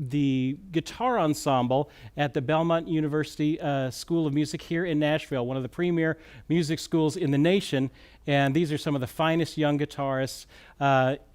the guitar ensemble at the Belmont University School of Music here in Nashville, one of the premier music schools in the nation. And these are some of the finest young guitarists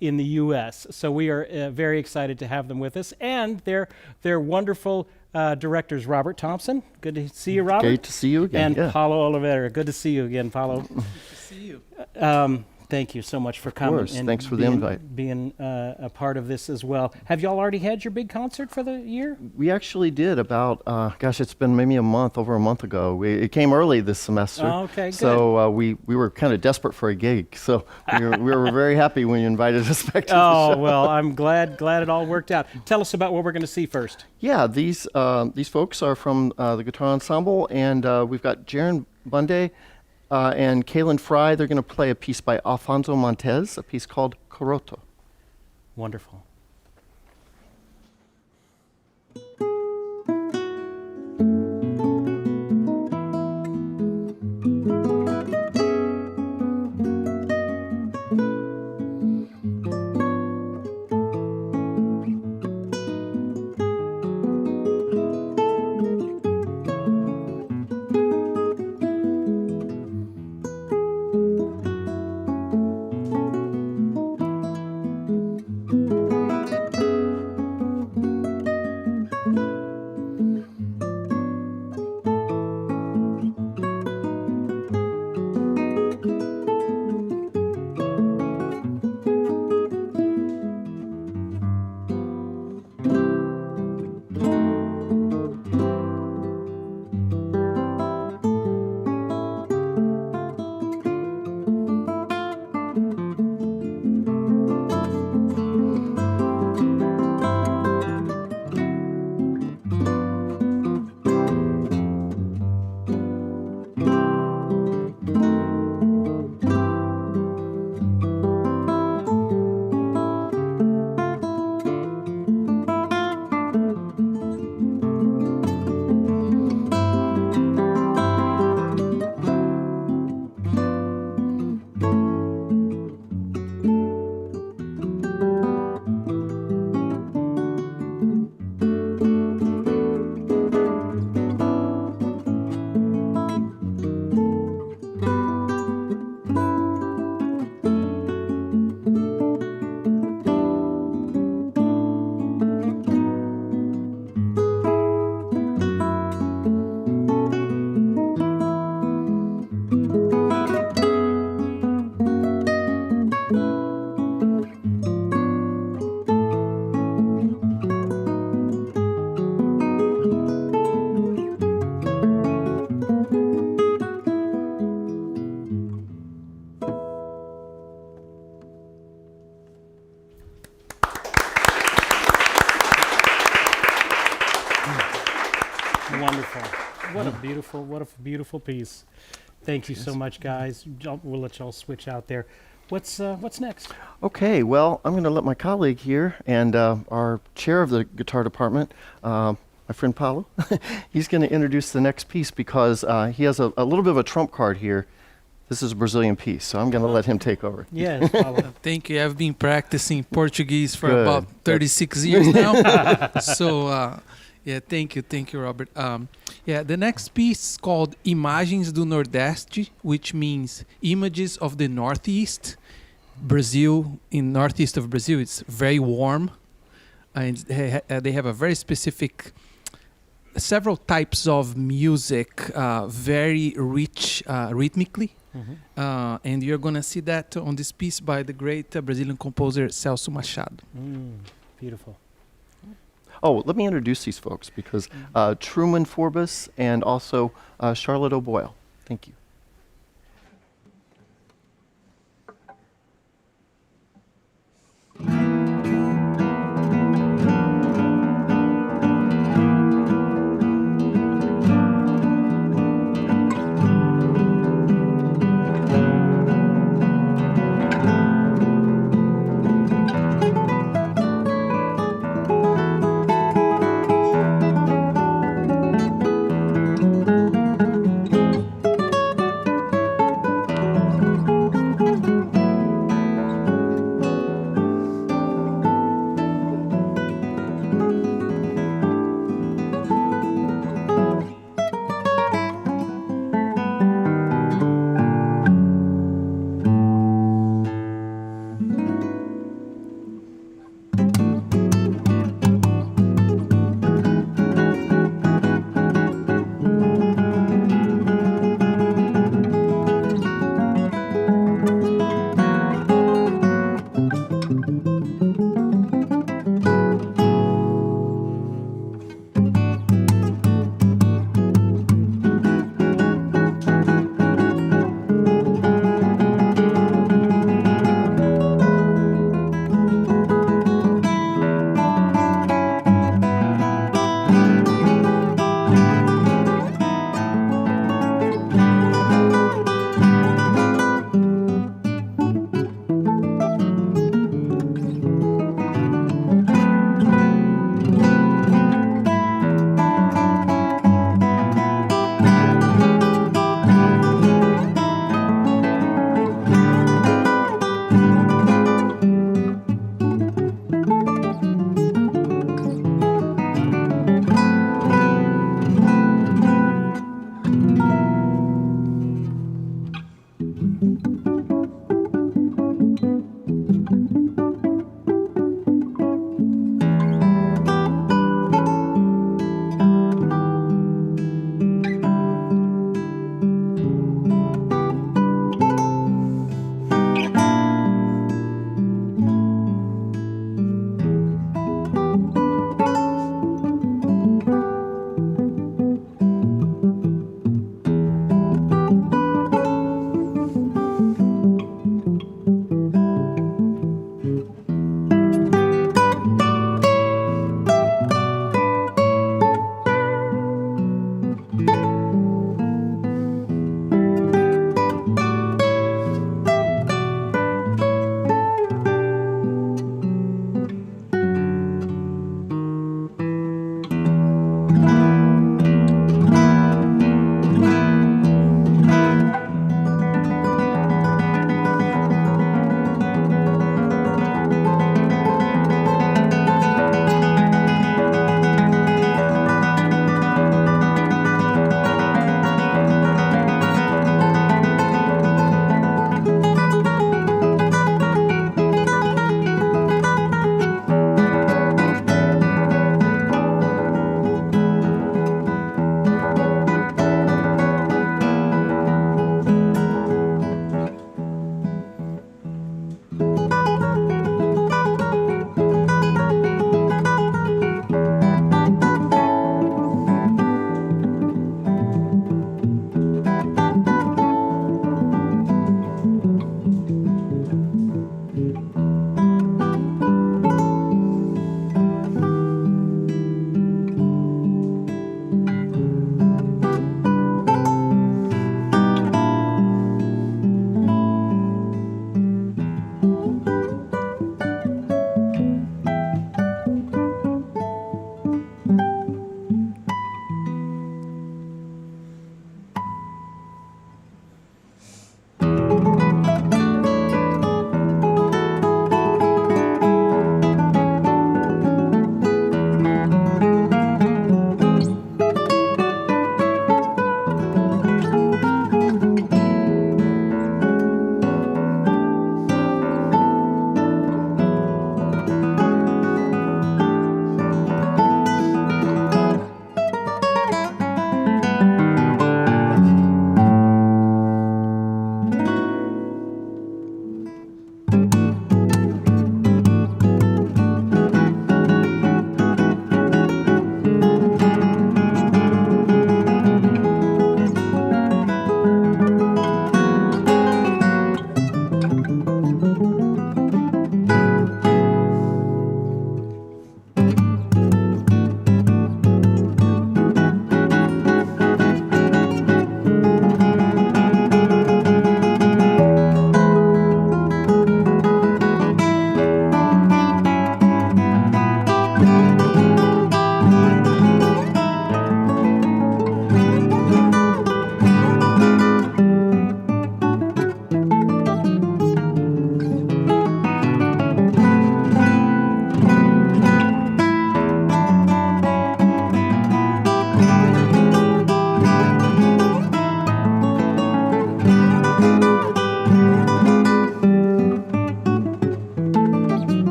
in the U.S. So we are very excited to have them with us. And they're wonderful directors. Robert Thompson, good to see you, Robert. Great to see you again. And Paulo Oliveira, good to see you again, Paulo. Good to see you. Thank you so much for coming. Of course. Thanks for the invite. Being a part of this as well. Have y'all already had your big concert for the year? We actually did about, it's been maybe over a month ago. It came early this semester. Oh, okay, good. So we were kind of desperate for a gig. So we were very happy when you invited us back to the show. Oh, well, I'm glad it all worked out. Tell us about what we're going to see first. Yeah, these folks are from the Guitar Ensemble, and we've got Jaron Bunday and Kaylin Fry. They're going to play a piece by Alfonso Montes, a piece called Coroto. Wonderful. Wonderful. What a beautiful piece. Thank you so much, guys. We'll let y'all switch out there. What's next? Okay, well, I'm going to let my colleague here and our chair of the guitar department, my friend Paulo, he's going to introduce the next piece because he has a little bit of a trump card here. This is a Brazilian piece, so I'm going to let him take over. Yes, Paulo. Thank you. I've been practicing Portuguese for about 36 years now. So, thank you, Robert. The next piece is called Imagens do Nordeste, which means images of the Northeast. Brazil, in northeast of Brazil, it's very warm, and they have a very specific, several types of music, very rich rhythmically. Mm-hmm. And you're going to see that on this piece by the great Brazilian composer Celso Machado. Beautiful. Oh, let me introduce these folks because Truman Forbes and also Charlotte O'Boyle. Thank you.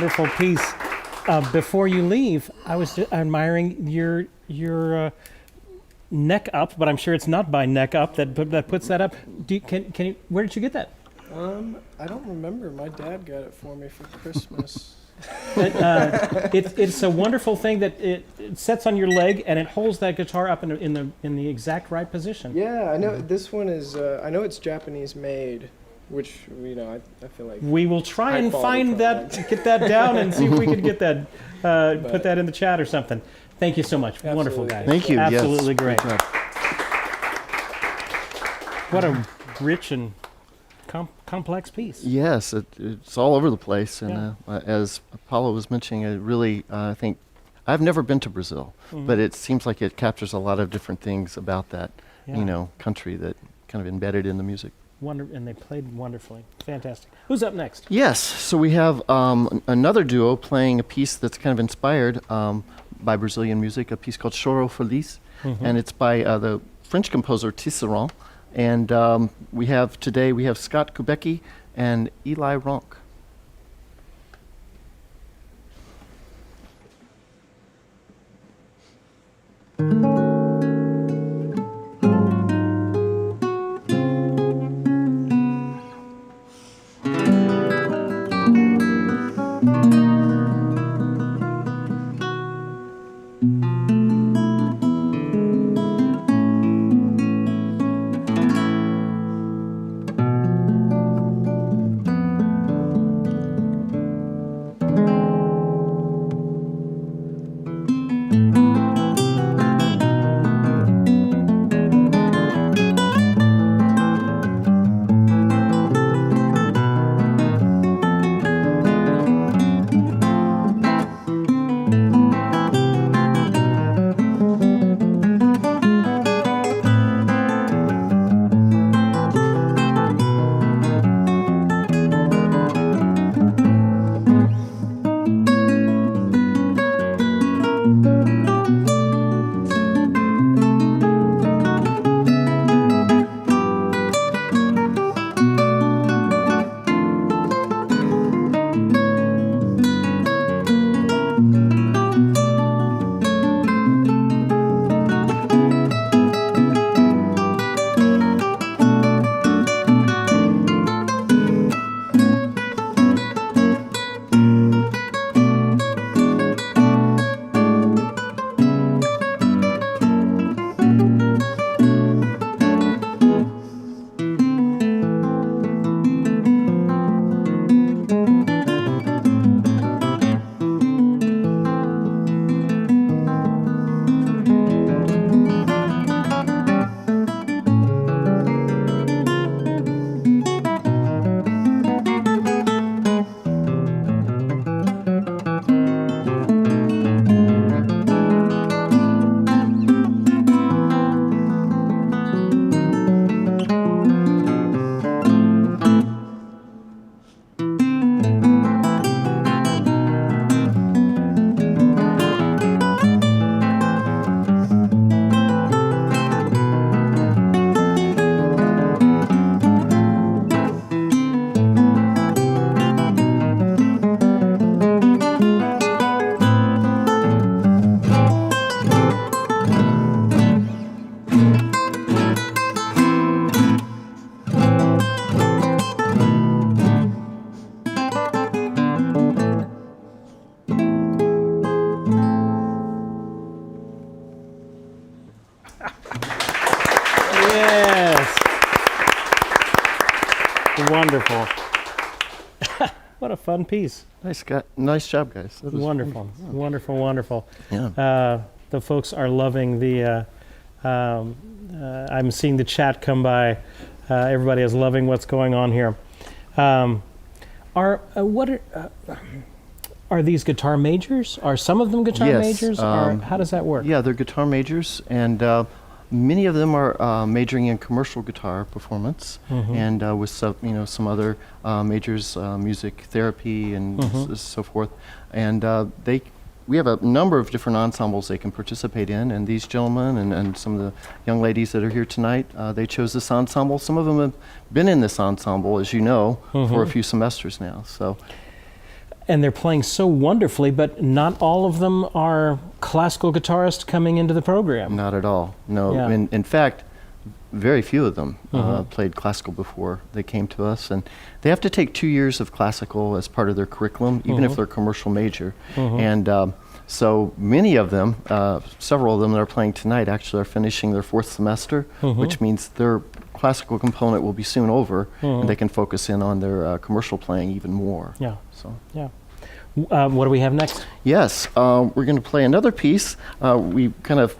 wonderful piece. Before you leave, I was admiring your neck up, but I'm sure it's not by neck up that puts that up. Can you? Where did you get that? I don't remember. My dad got it for me for Christmas. It's a wonderful thing that it sets on your leg and it holds that guitar up in the exact right position. Yeah, I know this one is. I know it's Japanese made, which I feel like We will try and high-quality find that, product. get that down, and see if we can get that, put that in the chat or something. Thank you so much. Wonderful, Absolutely. guys. Thank you. Yes. Absolutely great. Good job. What a rich and complex piece. Yes, it's all over the place, and as Paulo was mentioning, I really I think I've never been to Brazil, but it seems like it captures a lot of different things about that country that kind of embedded in the music. And they played wonderfully. Fantastic. Who's up next? Yes, so we have another duo playing a piece that's kind of inspired by Brazilian music, a piece called Choro, Feliz, and it's by the French composer Tisserand. And we have Scott Kubecki and Eli Ronk. Wonderful. What a fun piece. Nice job, guys. That was Wonderful, wonderful, wonderful. Yeah. The folks are loving the. I'm seeing the chat come by. Everybody is loving what's going on here. Are these guitar majors? Are some of them guitar Yes, majors? Or how does that work? Yeah, they're guitar majors, and many of them are majoring in commercial guitar performance, and with some other majors, music therapy and so forth. And we have a number of different ensembles they can participate in, and these gentlemen and some of the young ladies that are here tonight, they chose this ensemble. Some of them have been in this ensemble, as you know, for a few semesters now. So. and they're playing so wonderfully, but not all of them are classical guitarists coming into the program. Not at all. No. Yeah. In fact, very few of them played classical before they came to us, and they have to take 2 years of classical as part of their curriculum, even if they're commercial major. And so many of them, several of them that are playing tonight, actually are finishing their 4th semester, which means their classical component will be soon over, and they can focus in on their commercial playing even more. Yeah. So. Yeah. What do we have next? Yes, we're going to play another piece. We kind of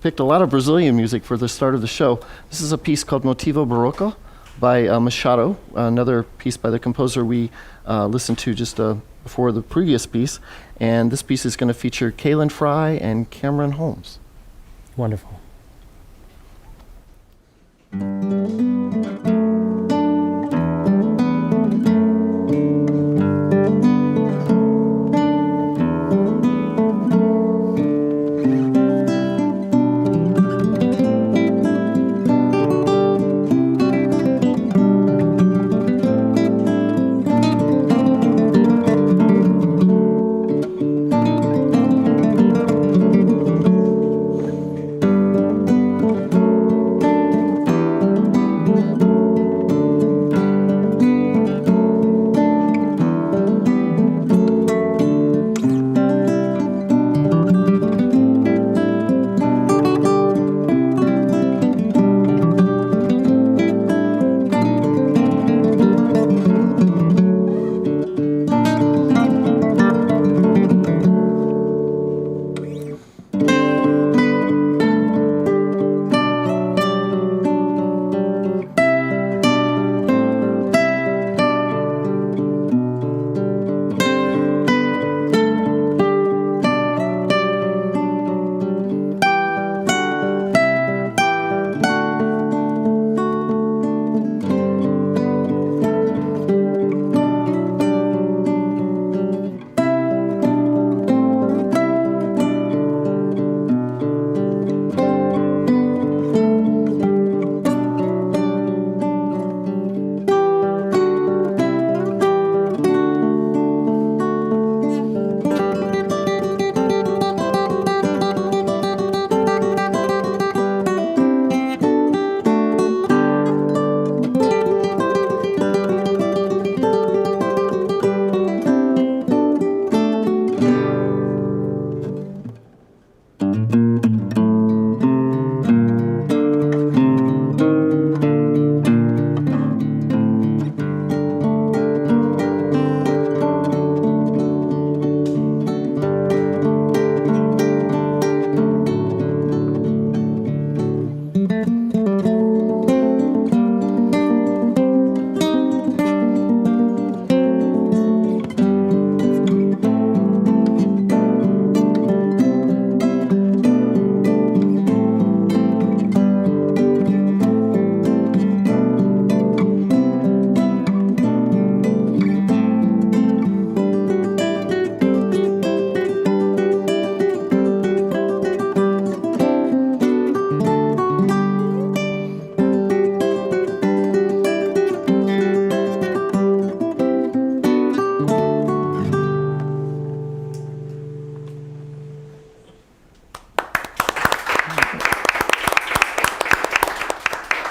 picked a lot of Brazilian music for the start of the show. This is a piece called Motivo Barroco by Machado, another piece by the composer we listened to just before the previous piece. And this piece is going to feature Kaylin Fry and Cameron Holmes. Wonderful.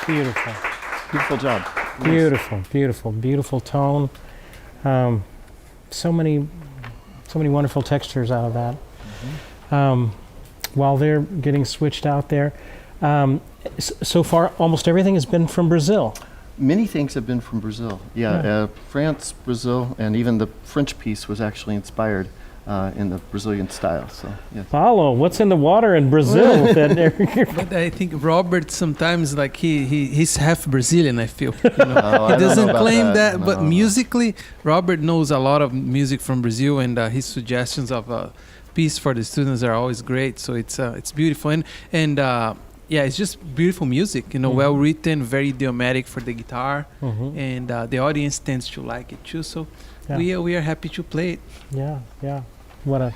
Beautiful. Beautiful job. Beautiful, beautiful, beautiful tone. So many wonderful textures out of that. While they're getting switched out there, so far almost everything has been from Brazil. Many things have been from Brazil. Yeah. France, Brazil, and even the French piece was actually inspired in the Brazilian style. So, yes. Paulo, what's in the water in Brazil? But I think Robert sometimes like he's half Brazilian. I feel he doesn't claim that, but musically, Robert knows a lot of music from Brazil, and his suggestions of a piece for the students are always great. So it's beautiful, and yeah, it's just beautiful music. Well written, very idiomatic for the guitar, and the audience tends to like it too. So we are happy to play it. Yeah. What a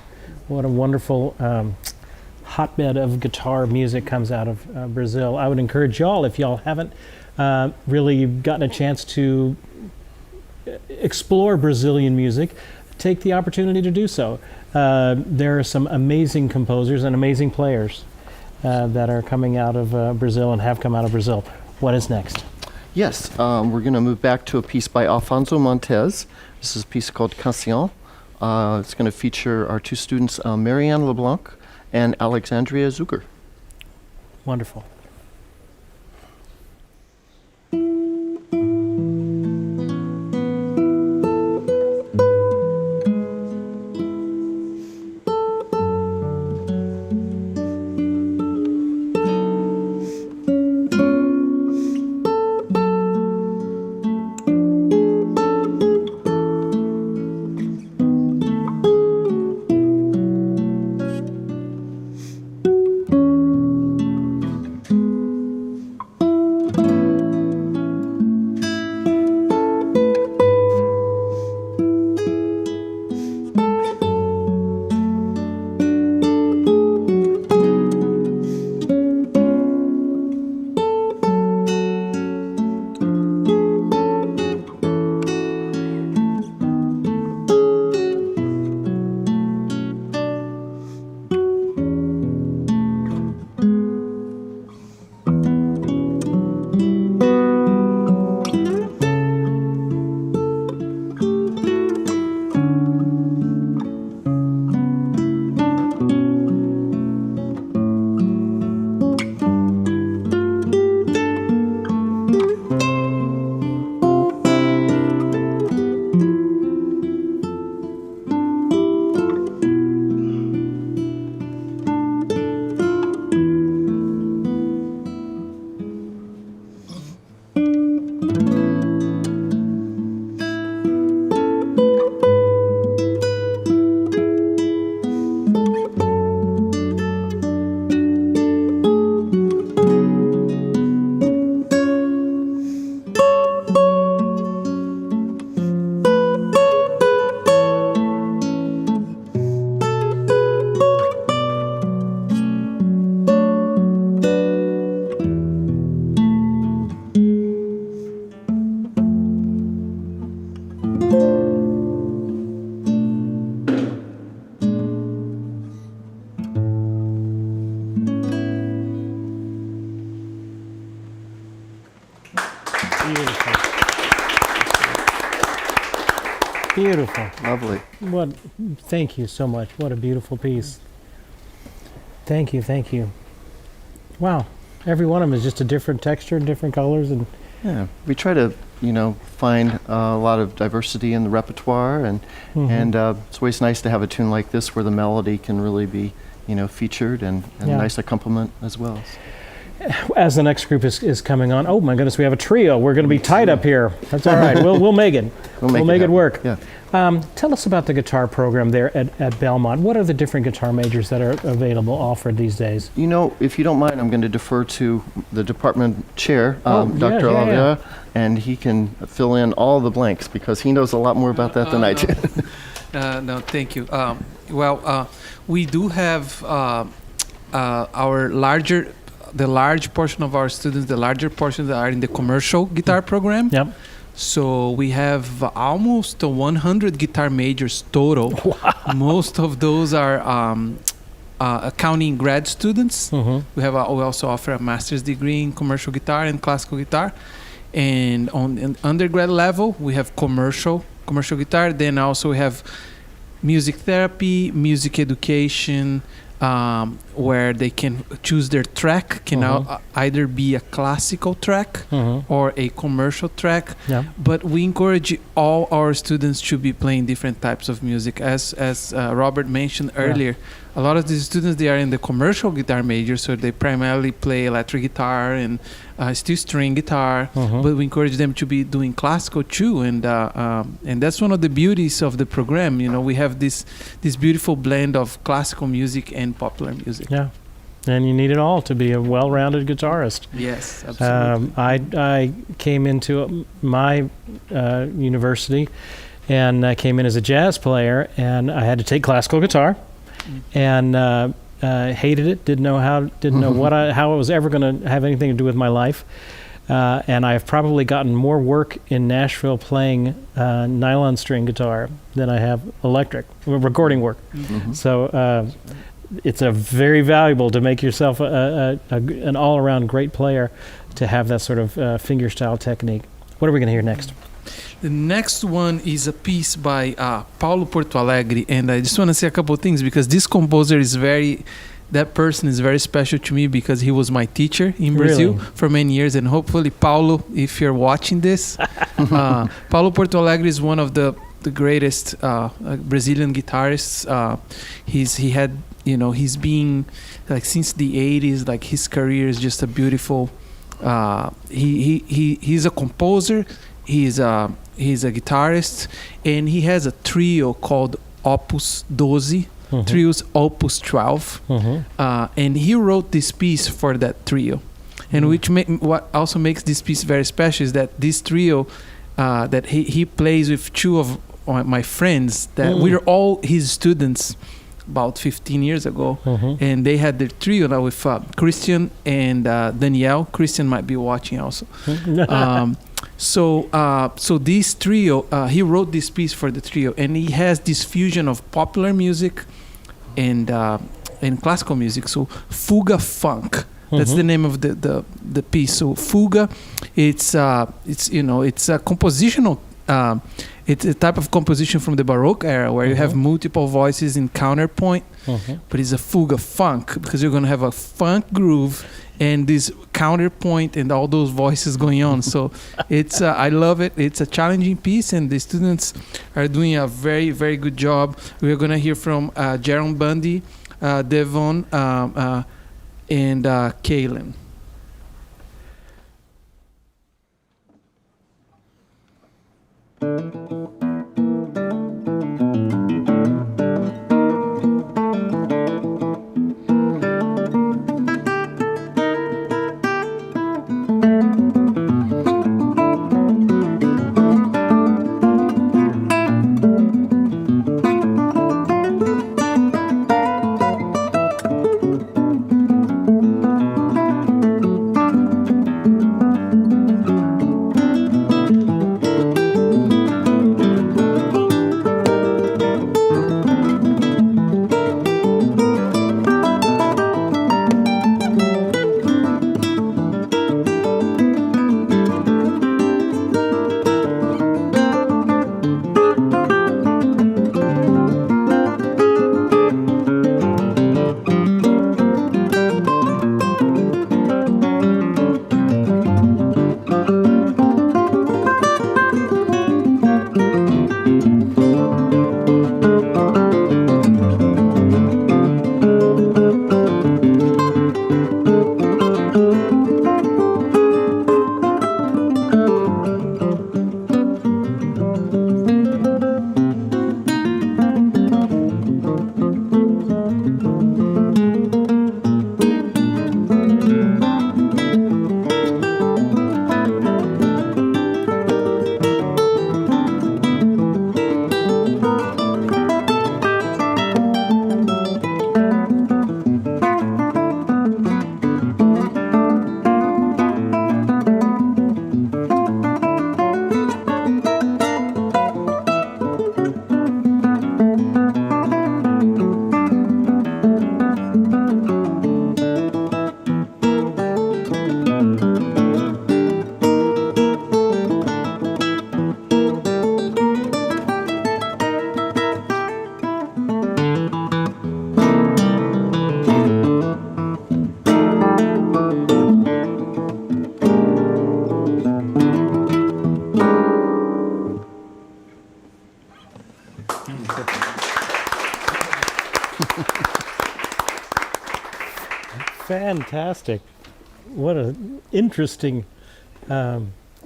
wonderful hotbed of guitar music comes out of Brazil. I would encourage y'all, if y'all haven't really gotten a chance to explore Brazilian music, take the opportunity to do so. There are some amazing composers and amazing players that are coming out of Brazil and have come out of Brazil. What is next? Yes, we're going to move back to a piece by Alfonso Montes. This is a piece called Cancion. It's going to feature our two students, Marianne LeBlanc and Alexandria Zucker. Wonderful. Beautiful. Lovely. What? Thank you so much. What a beautiful piece. Thank you, thank you. Wow, every one of them is just a different texture, different colors, and Yeah, we try to, find a lot of diversity in the repertoire, and it's always nice to have a tune like this where the melody can really be, featured and Yeah. a nice accompaniment as well. as the next group is coming on, oh my goodness, we have a trio. We're going to be tied up here. That's all right. We'll make it. We'll make it happen. work. Yeah. Tell us about the guitar program there at Belmont. What are the different guitar majors that are available, offered these days? If you don't mind, I'm going to defer to the department chair, Oh, yeah, Dr. yeah, Oliveira, and he can fill in all the blanks because he knows a lot more about that than I do. No, thank you. We do have the large portion of our students, the larger portion that are in the commercial guitar program. Yep. So we have almost 100 guitar majors total. Wow. Most of those are accounting grad students. Mm-hmm. We also offer a master's degree in commercial guitar and classical guitar. And on an undergrad level, we have commercial guitar. Then also we have music therapy, music education, where they can choose their track, either be a classical track or a commercial track. Yeah. But we encourage all our students to be playing different types of music. As Robert mentioned earlier, a lot of these students, they are in the commercial guitar major, so they primarily play electric guitar and steel string guitar. But we encourage them to be doing classical too, and that's one of the beauties of the program. We have this beautiful blend of classical music and popular music. Yeah. And you need it all to be a well-rounded guitarist. Yes, absolutely. I came into my university, and I came in as a jazz player, and I had to take classical guitar, and hated it. Didn't know how it was ever going to have anything to do with my life. and I've probably gotten more work in Nashville playing nylon string guitar than I have electric recording work. So it's a very valuable to make yourself an all-around great player to have that sort of fingerstyle technique. What are we going to hear next? The next one is a piece by Paulo Porto Alegre, and I just want to say a couple of things because this composer is that person is very special to me because he was my teacher in Brazil for many years, and hopefully, Paulo, if you're watching this, Paulo Porto Alegre is one of the greatest Brazilian guitarists. He's been like since the 80s, like his career is just a beautiful. He's a composer. He's a guitarist, and he has a trio called Opus 12, Trios Opus 12, and he wrote this piece for that trio. And what also makes this piece very special is that this trio that he plays with two of my friends that we were all his students about 15 years ago, and they had their trio now with Christian and Danielle. Christian might be watching also. So this trio, he wrote this piece for the trio, and he has this fusion of popular music and classical music. So Fuga Funk, that's the name of the piece. So Fuga, it's a compositional. It's a type of composition from the Baroque era where you have multiple voices in counterpoint, but it's a Fuga Funk because you're going to have a funk groove and this counterpoint and all those voices going on. So it's I love it. It's a challenging piece, and the students are doing a very, very good job. We're going to hear from Jaron Bundy, Devon, and Kaylin. Fantastic. What an interesting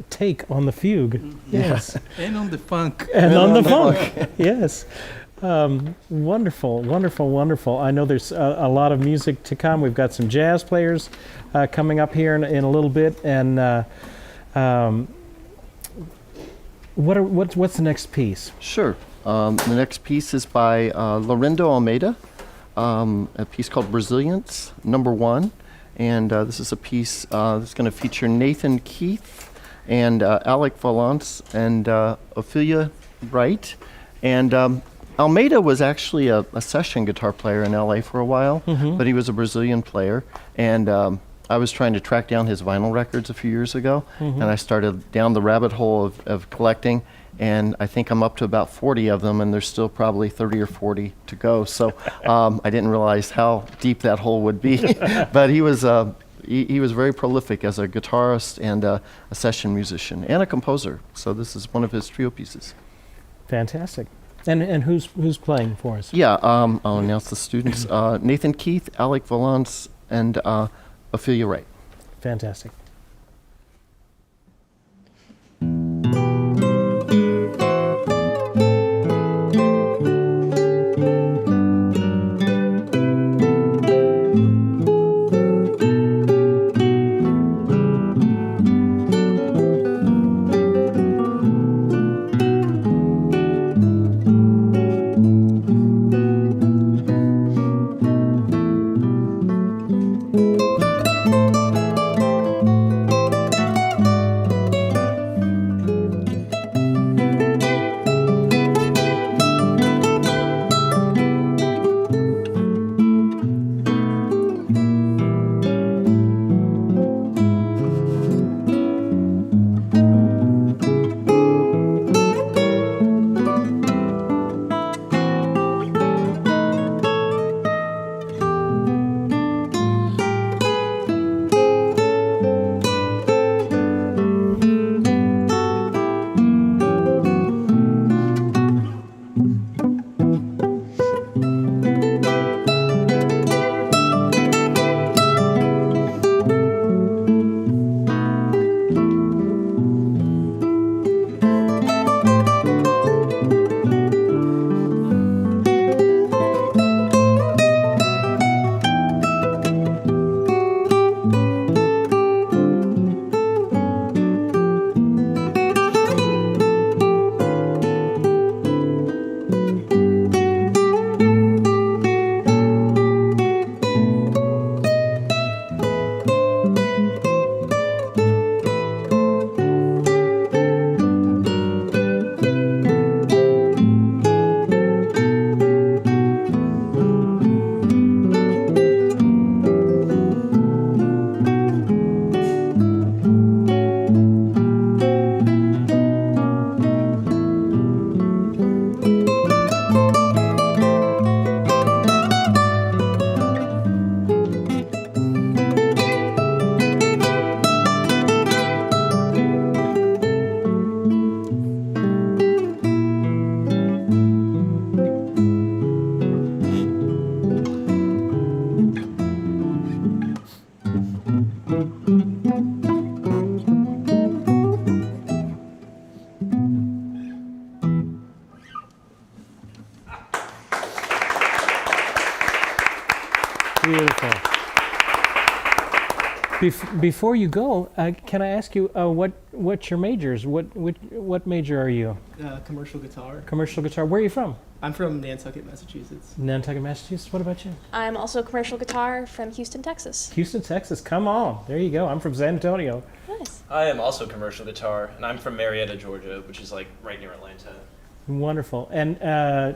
take on the fugue. Yes. And on the funk. And on the funk. Yes. Wonderful, wonderful, wonderful. I know there's a lot of music to come. We've got some jazz players coming up here in a little bit. And what's the next piece? Sure. The next piece is by Laurindo Almeida, a piece called Brazilliance, #1. And this is a piece that's going to feature Nathan Keith and Alec Valance and Ophelia Wright. And Almeida was actually a session guitar player in LA for a while, but he was a Brazilian player. And I was trying to track down his vinyl records a few years ago, and I started down the rabbit hole of collecting. And I think I'm up to about 40 of them, and there's still probably 30 or 40 to go. So I didn't realize how deep that hole would be. But he was very prolific as a guitarist and a session musician and a composer. So this is one of his trio pieces. Fantastic. And who's playing for us? Yeah, I'll announce the students. Nathan Keith, Alec Valance, and Ophelia Wright. Fantastic. Beautiful. Before you go, can I ask you what's your majors? What major are you? Commercial guitar. Commercial guitar. Where are you from? I'm from Nantucket, Massachusetts. Nantucket, Massachusetts. What about you? I'm also commercial guitar from Houston, Texas. Houston, Texas. Come on. There you go. I'm from San Antonio. Nice. I am also commercial guitar, and I'm from Marietta, Georgia, which is like right near Atlanta. Wonderful. And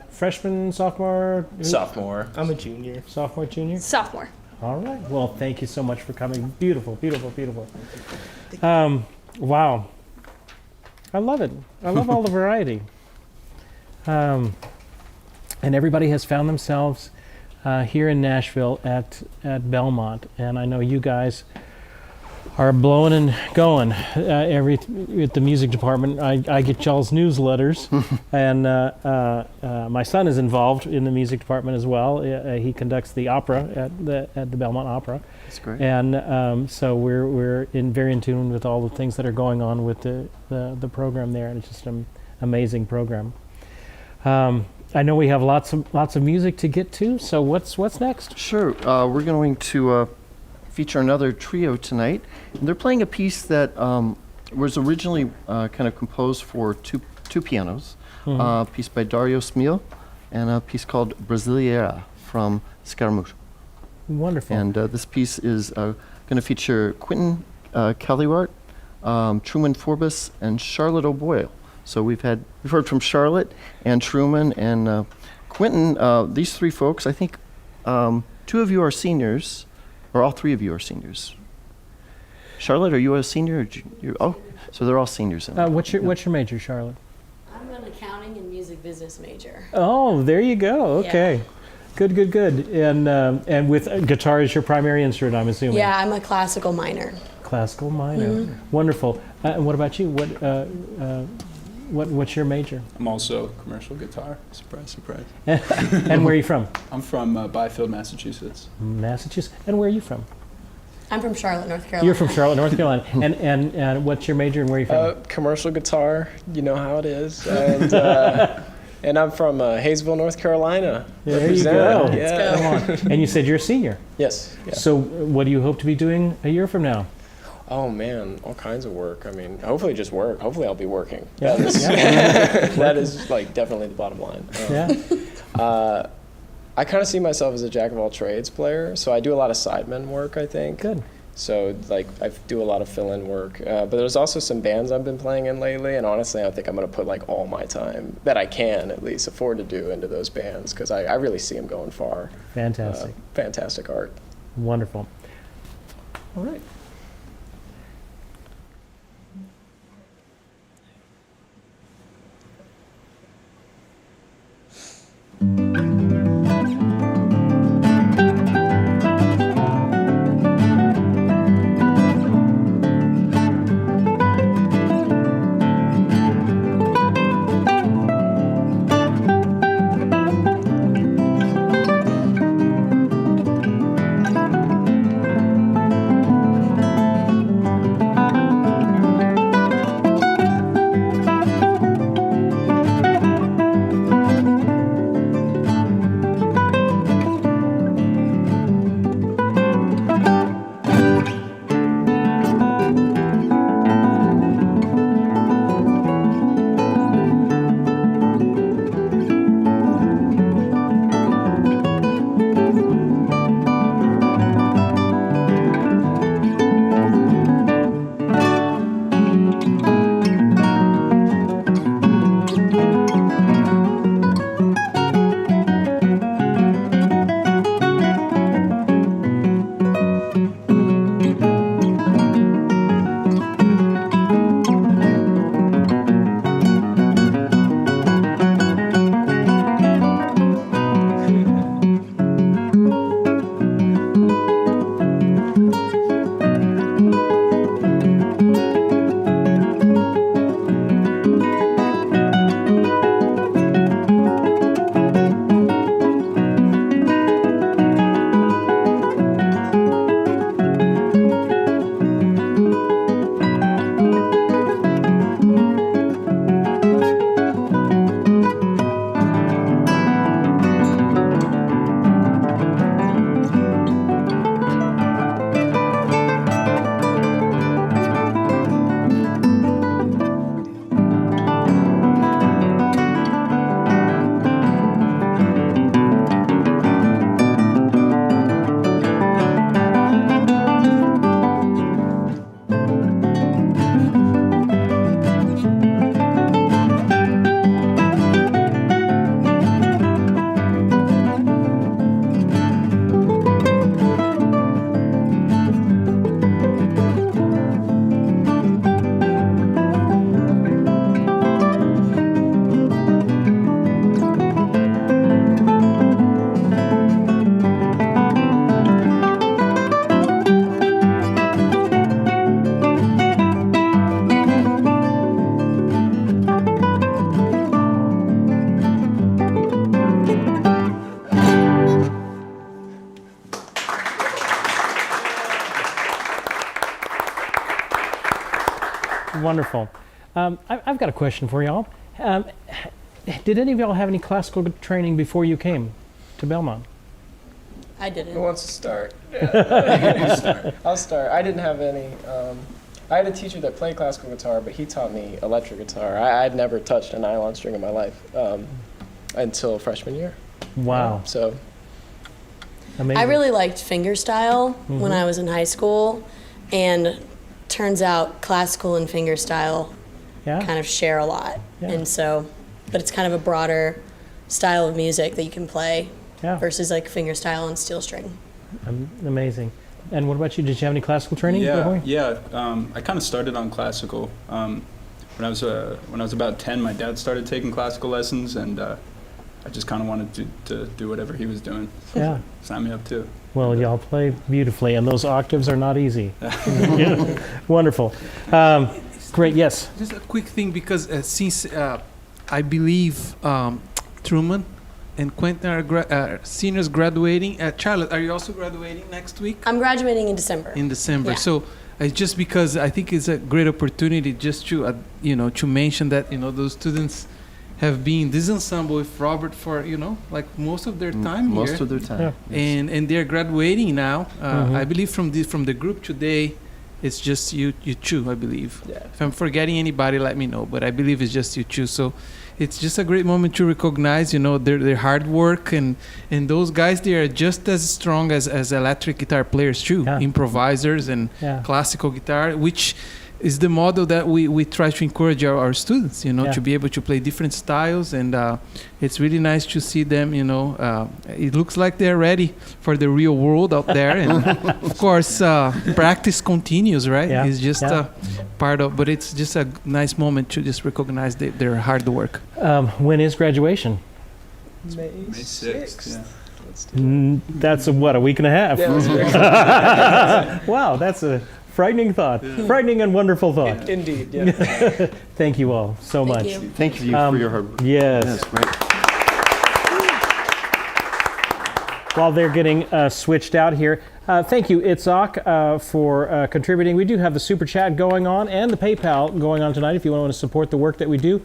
freshman, sophomore? Sophomore. I'm a junior. Sophomore, junior? Sophomore. All right. Well, thank you so much for coming. Beautiful, beautiful, beautiful. Wow. I love it. I love all the variety. And everybody has found themselves here in Nashville at Belmont. And I know you guys are blowing and going at the music department. I get y'all's newsletters, and my son is involved in the music department as well. He conducts the opera at the Belmont Opera. That's great. And so we're very in tune with all the things that are going on with the program there, and it's just an amazing program. I know we have lots of music to get to. So what's next? Sure. We're going to feature another trio tonight. And they're playing a piece that was originally kind of composed for two pianos. A piece by Darius and a piece called Brazileira from Scaramouche. Wonderful. And this piece is going to feature Quentin Caliwart, Truman Forbes, and Charlotte O'Boyle. So we've heard from Charlotte and Truman and Quentin. These three folks, I think, two of you are seniors, or all three of you are seniors. Charlotte, are you a senior? Oh, so they're all seniors. What's your major, Charlotte? I'm an accounting and music business major. Oh, there you go. Okay. Yeah. Good. And with guitar as your primary instrument, I'm assuming. Yeah, I'm a classical minor. Classical minor. Wonderful. And what about you? What's your major? I'm also commercial guitar. Surprise, surprise. And where are you from? I'm from Byfield, Massachusetts. Massachusetts. And where are you from? I'm from Charlotte, North Carolina. You're from Charlotte, North Carolina. And what's your major and where are you from? Commercial guitar, you know how it is. And, and I'm from Hayesville, North Carolina. There you go. Yeah. Come on. And you said you're a senior. Yes. Yeah. So what do you hope to be doing a year from now? Oh man, all kinds of work. I mean, hopefully just work. Hopefully I'll be working. Yeah. That is, that is like definitely the bottom line. Yeah. I kind of see myself as a jack of all trades player, so I do a lot of sidemen work, I think. Good. So like I do a lot of fill-in work, but there's also some bands I've been playing in lately, and honestly I think I'm gonna put like all my time that I can at least afford to do into those bands, because I really see them going far. Fantastic. Fantastic art. Wonderful. All right. Wonderful. I've got a question for y'all. Did any of y'all have any classical training before you came to Belmont? I didn't. Who wants to start? Yeah. I'll start. I didn't have any. I had a teacher that played classical guitar, but he taught me electric guitar. I'd never touched a nylon string in my life until freshman year. Wow. So Amazing. I really liked fingerstyle Mm-hmm. when I was in high school, and turns out classical and fingerstyle Yeah. kind of share a lot. Yeah. And so, but it's kind of a broader style of music that you can play Yeah. versus like fingerstyle and steel string. Amazing. And what about you? Did you have any classical training? Yeah, before? yeah. I kind of started on classical. When I was about 10, my dad started taking classical lessons, and I just kind of wanted to do whatever he was doing. Yeah. Sign me up too. Well, y'all play beautifully, and those octaves are not easy. Yeah. Wonderful. Great. Yes. Just a quick thing, because since I believe Truman and Quentin are seniors graduating. Charlotte, are you also graduating next week? I'm graduating in December. In December. Yeah. So just because I think it's a great opportunity just to, to mention that, those students have been in this ensemble with Robert for, like most of their time here. Most of their time. Yeah. And they're graduating now. I believe from the group today, it's just you two, I believe. Yeah. If I'm forgetting anybody, let me know. But I believe it's just you two. So it's just a great moment to recognize, their hard work, and those guys, they are just as strong as electric guitar players too, Yeah. improvisers and Yeah. classical guitar, which is the model that we try to encourage our students, Yeah. to be able to play different styles. And it's really nice to see them, it looks like they're ready for the real world out there. And of course, practice continues, right? Yeah. It's just Yeah. part of, but it's just a nice moment to just recognize their hard work. When is graduation? May May 6th. Yeah. Let's do That's a week and a half. that. Yeah, Wow, that's a frightening thought. Frightening and wonderful thought. Indeed, yeah. Thank you all so Thank much. you. Thank you for your hard work. Yes. Yes, great. While they're getting switched out here, thank you, Itzhak, for contributing. We do have the Super Chat going on and the PayPal going on tonight if you want to support the work that we do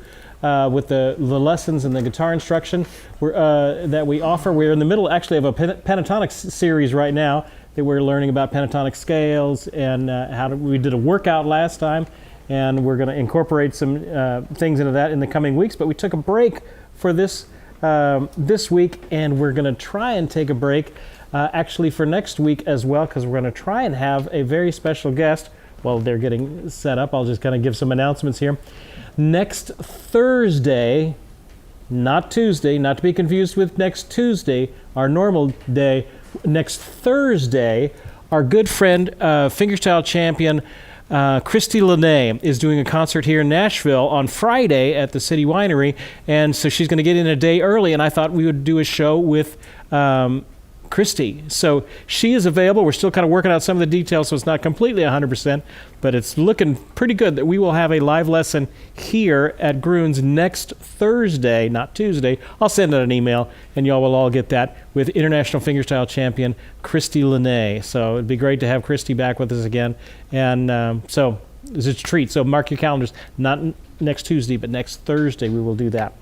with the lessons and the guitar instruction that we offer. We're in the middle, actually, of a pentatonic series right now that we're learning about pentatonic scales and we did a workout last time, and we're going to incorporate some things into that in the coming weeks. But we took a break for this week, and we're going to try and take a break actually for next week as well, because we're going to try and have a very special guest. While they're getting set up, I'll just kind of give some announcements here. Next Thursday, not Tuesday, not to be confused with next Tuesday, our normal day. Next Thursday, our good friend, fingerstyle champion, Christy Lene is doing a concert here in Nashville on Friday at the City Winery, and so she's going to get in a day early, and I thought we would do a show with Christy. So she is available. We're still kind of working out some of the details, so it's not completely 100%, but it's looking pretty good that we will have a live lesson here at Gruhn's next Thursday, not Tuesday. I'll send out an email, and y'all will all get that, with international fingerstyle champion Christy Lene. So it'd be great to have Christy back with us again. And so it's a treat. So mark your calendars. Not next Tuesday, but next Thursday we will do that.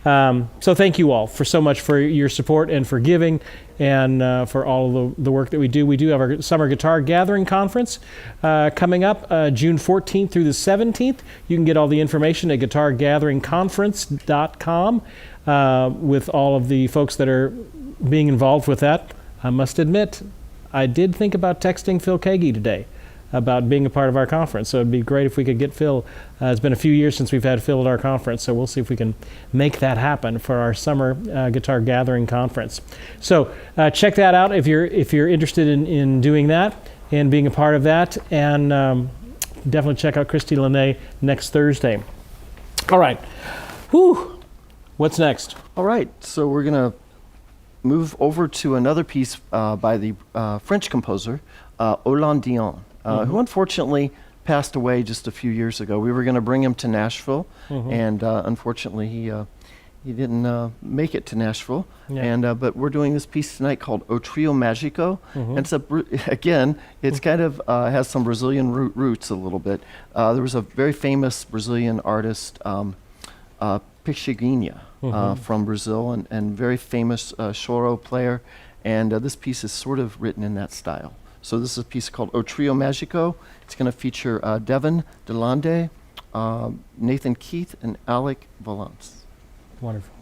So thank you all for so much for your support and for giving, and for all of the work that we do. We do have our Summer Guitar Gathering Conference coming up June 14th through the 17th. You can get all the information at guitargatheringconference.com with all of the folks that are being involved with that. I must admit, I did think about texting Phil Kagi today about being a part of our conference. So it'd be great if we could get Phil. It's been a few years since we've had Phil at our conference, so we'll see if we can make that happen for our Summer Guitar Gathering Conference. So check that out if you're interested in doing that and being a part of that, and definitely check out Christy Lene next Thursday. All right. Whew. What's next? All right, so we're going to move over to another piece by the French composer, Roland Dion. Who unfortunately passed away just a few years ago. We were going to bring him to Nashville, and unfortunately he didn't make it to Nashville. Yeah. And but we're doing this piece tonight called O Trio Magico, and it's it's kind of has some Brazilian roots a little bit. There was a very famous Brazilian artist, Pixinguinha, from Brazil, and very famous Choro player, and this piece is sort of written in that style. So this is a piece called O Trio Magico. It's going to feature Devin Delande, Nathan Keith, and Alec Valance. Wonderful.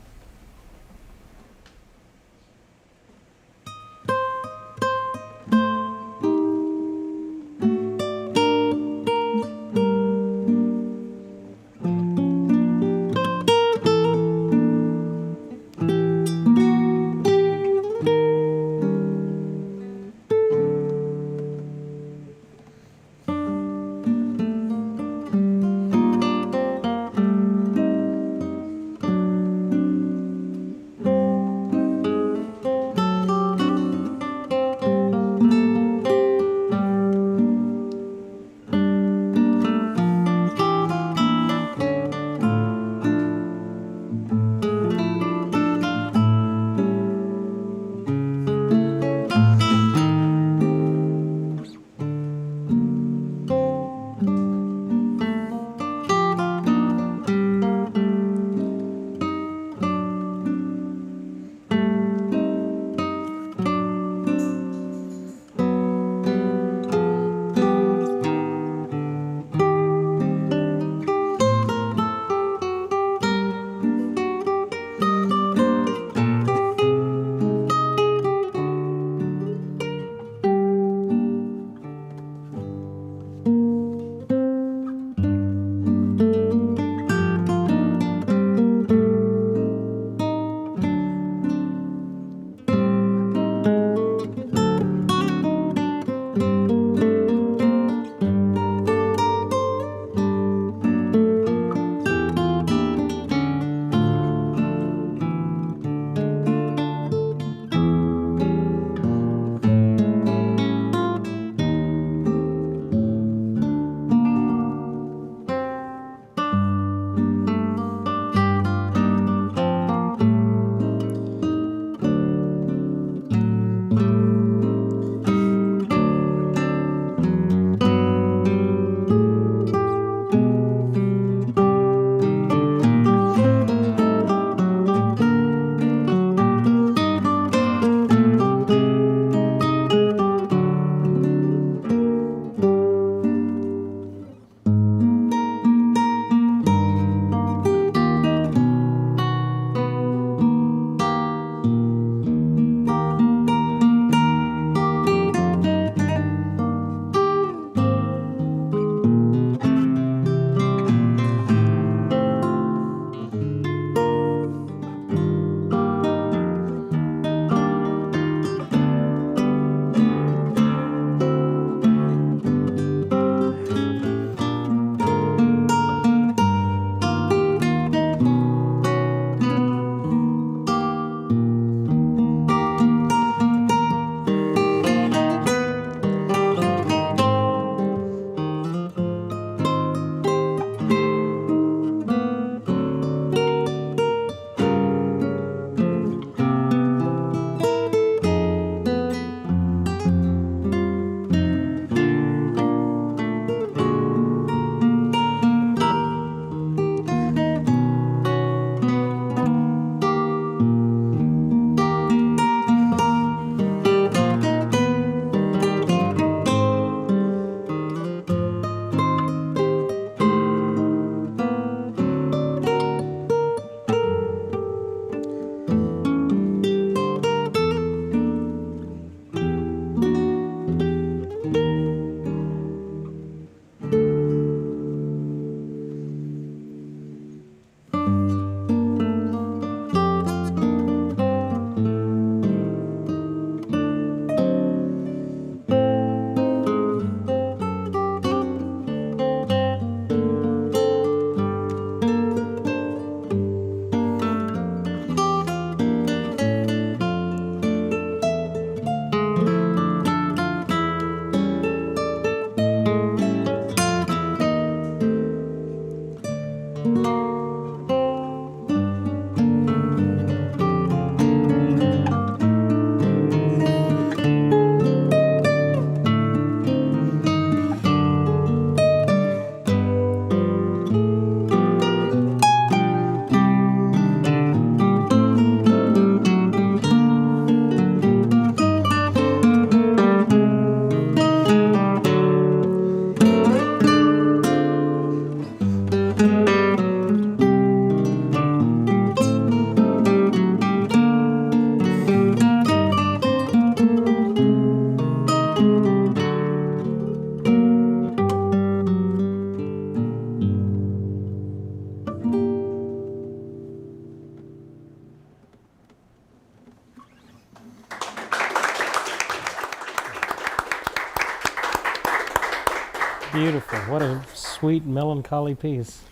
Beautiful. What a sweet, melancholy piece.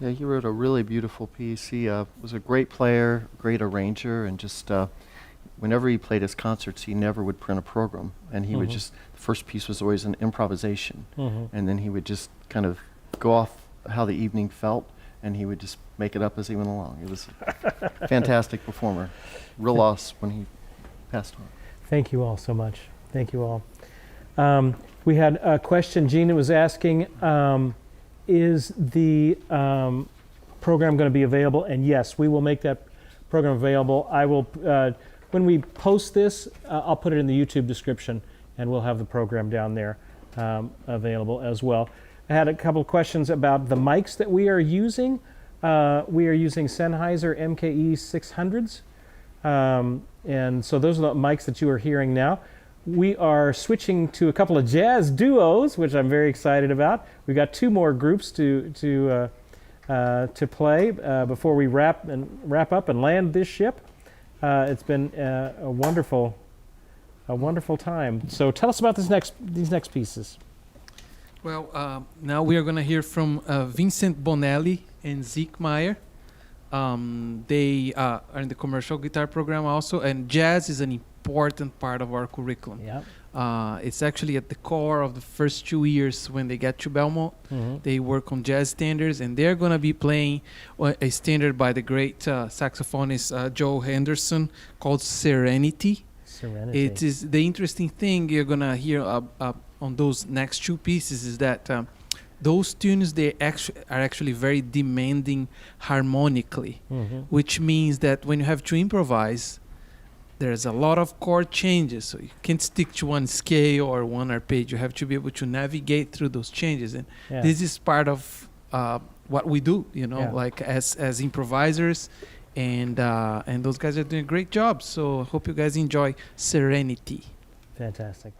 Yeah, he wrote a really beautiful piece. He was a great player, great arranger, and just whenever he played his concerts, he never would print a program. And he would just, the first piece was always an improvisation. And then he would just kind of go off how the evening felt, and he would just make it up as he went along. He was a fantastic performer. Real loss when he passed on. Thank you all so much. Thank you all. We had a question. Gina was asking, is the program going to be available? And yes, we will make that program available. I will, when we post this, I'll put it in the YouTube description, and we'll have the program down there available as well. I had a couple of questions about the mics that we are using. We are using Sennheiser MKE 600s. And so those are the mics that you are hearing now. We are switching to a couple of jazz duos, which I'm very excited about. We've got 2 more groups to play before we wrap up and land this ship. It's been a wonderful time. So tell us about these next pieces. Well, now we are going to hear from Vincent Bonelli and Zeke Meyer. They are in the commercial guitar program also, and jazz is an important part of our curriculum. Yeah. It's actually at the core of the first 2 years when they get to Belmont. They work on jazz standards, and they're going to be playing a standard by the great saxophonist Joe Henderson called Serenity. It is the interesting thing you're going to hear on those next 2 pieces is that those tunes, they are actually very demanding harmonically, which means that when you have to improvise, there's a lot of chord changes. So you can't stick to one scale or one arpeggio. You have to be able to navigate through those changes. And this is part of what we do, like as improvisers. And those guys are doing a great job. So I hope you guys enjoy Serenity. Fantastic.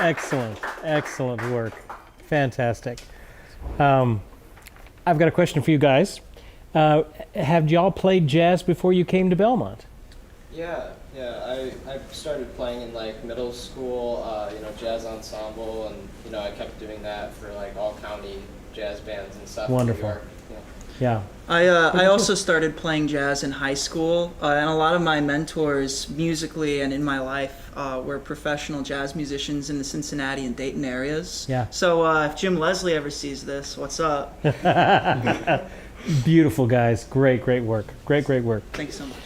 Excellent work. Fantastic. I've got a question for you guys. Have y'all played jazz before you came to Belmont? Yeah. I started playing in like middle school, jazz ensemble, and I kept doing that for like all county jazz bands and stuff. Wonderful. In New York. Yeah. I also started playing jazz in high school, and a lot of my mentors musically and in my life were professional jazz musicians in the Cincinnati and Dayton areas. Yeah. So if Jim Leslie ever sees this, what's up? Beautiful guys. Great work. Great work. Thanks so much.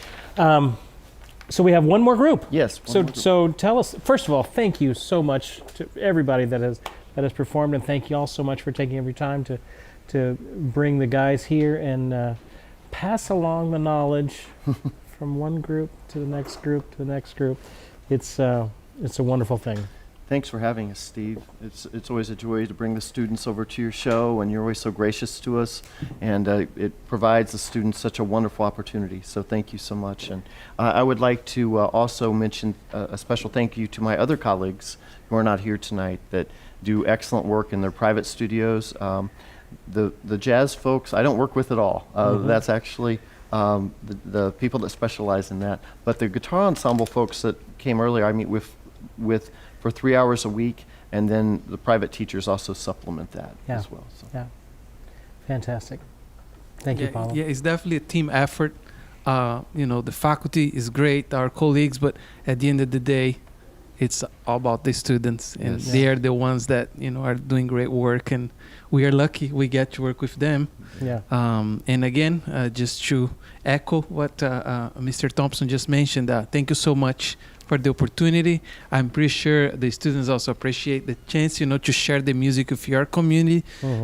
So we have one more group. Yes. So tell us, first of all, thank you so much to everybody that has performed, and thank you all so much for taking every time to bring the guys here and pass along the knowledge from one group to the next group to the next group. It's a wonderful thing. Thanks for having us, Steve. It's always a joy to bring the students over to your show, and you're always so gracious to us, and it provides the students such a wonderful opportunity. So thank you so much. And I would like to also mention a special thank you to my other colleagues who are not here tonight that do excellent work in their private studios. The jazz folks, I don't work with at all. That's actually the people that specialize in that. But the guitar ensemble folks that came earlier, I meet with for 3 hours a week, and then the private teachers also supplement that as well. So. Yeah, fantastic. Thank you, Paulo. Yeah, it's definitely a team effort. The faculty is great, our colleagues, but at the end of the day, it's all about the students, and they are the ones that are doing great work, and we are lucky we get to work with them. Yeah. And again, just to echo what Mr. Thompson just mentioned, thank you so much for the opportunity. I'm pretty sure the students also appreciate the chance, to share the music with your community.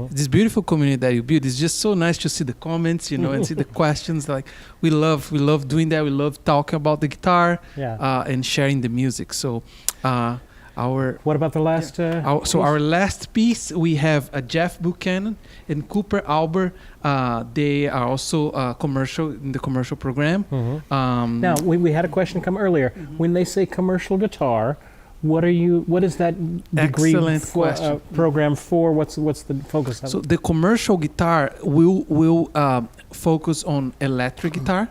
This beautiful community that you build. It's just so nice to see the comments, and see the questions. Like we love doing that. We love talking about the guitar and sharing the music. So what about the last? Our last piece, we have Jeff Buchanan and Cooper Albert. They are also in the commercial program. Now we had a question come earlier. When they say commercial guitar, what is that degree program for? What's the focus of it? So the commercial guitar will focus on electric guitar.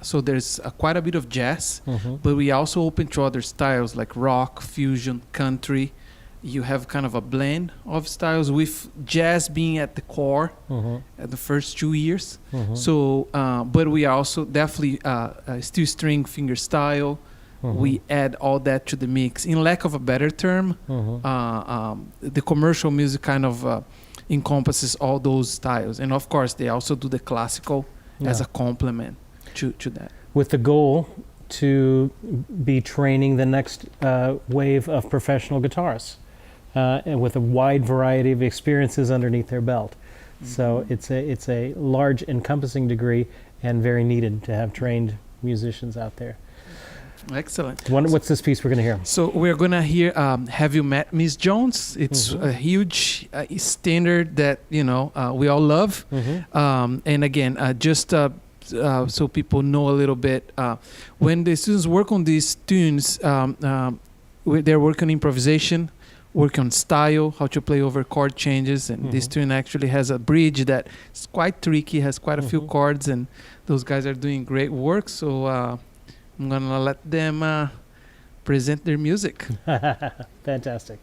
So there's quite a bit of jazz, but we also open to other styles like rock, fusion, country. You have kind of a blend of styles with jazz being at the core at the first 2 years. So, but we also definitely steel string finger style. We add all that to the mix. In lack of a better term, the commercial music kind of encompasses all those styles. And of course, they also do the classical as a complement to that. With the goal to be training the next wave of professional guitarists and with a wide variety of experiences underneath their belt. So it's a large encompassing degree and very needed to have trained musicians out there. Excellent. What's this piece we're going to hear? So we're going to hear Have You Met Miss Jones? It's a huge standard that we all love. And again, just so people know a little bit, when the students work on these tunes, they're working on improvisation, work on style, how to play over chord changes, and this tune actually has a bridge that is quite tricky, has quite a few chords, and those guys are doing great work. So I'm gonna let them present their music. Fantastic.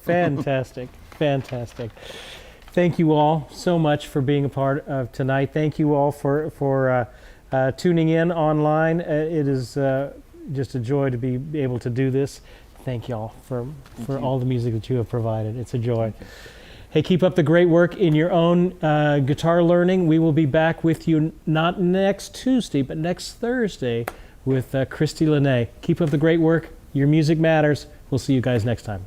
Fantastic, fantastic. Thank you all so much for being a part of tonight. Thank you all for tuning in online. It is just a joy to be able to do this. Thank you all for all the music that you have provided. It's a joy. Hey, keep up the great work in your own guitar learning. We will be back with you not next Tuesday, but next Thursday with Christy Lene. Keep up the great work. Your music matters. We'll see you guys next time.